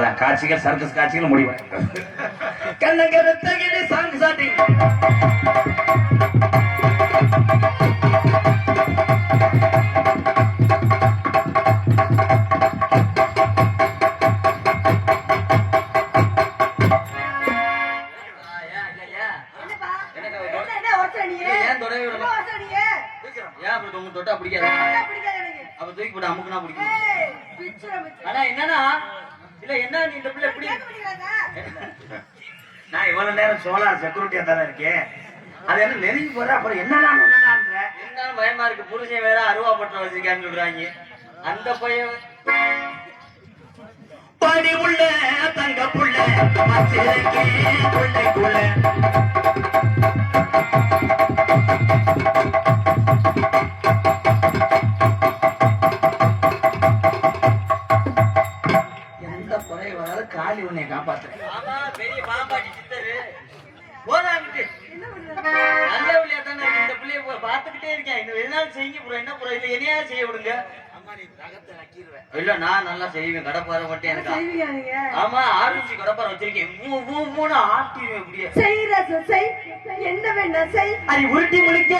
அவ்வளவுதான். காட்சிகள் சர்க்கஸ் காட்சிகள் முடிவு. கண்ணகரத்தகிரி சாங் சாட்டி தொட்டா பிடிக்காது. அப்ப தூக்கி போட்டு அமுக்குனா பிடிக்கும். ஆனா என்னன்னா இல்ல என்ன நீ இந்த பிள்ளை எப்படி நான் இவ்வளவு நேரம் சோலார் செக்யூரிட்டியா தானே இருக்கேன். அது என்ன நெருங்கி போற அப்புறம் என்னன்னா இருந்தாலும் பயமா இருக்கு. புருஷன் வேற அருவா பட்டம் வச்சிருக்கான்னு சொல்றாங்க. அந்த பையன் படி உள்ள தங்க புள்ள பிள்ளைக்குள்ள காலி உன்னை காப்பாத்துறேன். பெரிய பாம்பாட்டி சித்தரு போதாங்கிட்டு நல்ல பிள்ளையா தானே இந்த பிள்ளைய பாத்துக்கிட்டே இருக்கேன். இந்த எதனாலும் செய்யுங்க என்ன புறம் இல்ல என்னையாவது செய்ய விடுங்க. இல்ல நான் நல்லா செய்வேன். கடப்பாறை மட்டும் எனக்கு ஆமா ஆரம்பிச்சு கடப்பாறை வச்சிருக்கேன். மூணு ஆட்டிடுவேன். இப்படியே என்ன வேண்டாம் செய். அது உருட்டி முடிக்க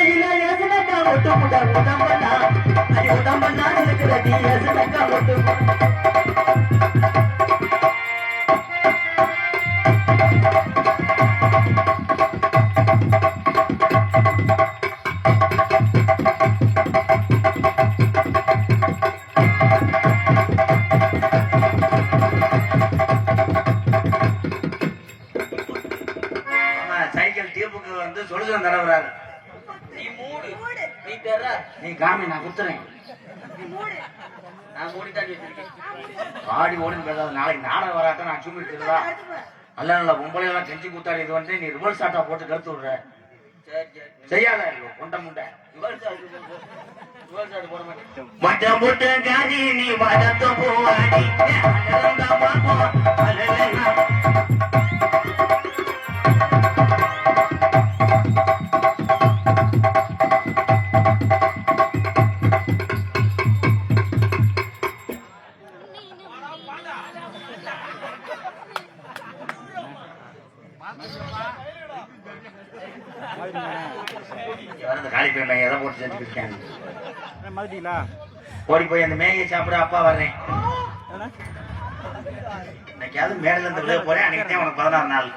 யோசனைக்கா ஒட்டு முட்டா உடம்பண்ணா அது உடம்பண்ணா இருக்கிற யோசனைக்கா ஒட்டு சைக்கிள் தீர்ப்புக்கு வந்து சொல்லுதான் தரவுறாரு. நீ மூடு நீ தர நீ காமி நான் குத்துறேன். நான் மூடி தாண்டி வச்சிருக்கேன். ஆடி ஓடின்னு பேசாத. நாளைக்கு நாடகம் வராட்ட நான் சும்மிட்டு இருக்கா நல்ல நல்ல பொம்பளை எல்லாம் செஞ்சு கூத்தாடி இது வந்து நீ ரிவர்ஸ் ஆட்டா போட்டு கருத்து விடுற. செய்யாத கொண்ட முட்டை போட மாட்டேன். முட்டை காரி நீ வளர்த்து போவாடி காலி போய் எதை போட்டு செஞ்சுக்கிட்டேன். ஓடி போய் அந்த மேகையை சாப்பிட அப்பா வர்றேன். இன்னைக்காவது மேடல இருந்து போறேன். அன்னைக்கு உனக்கு 16 நாள்.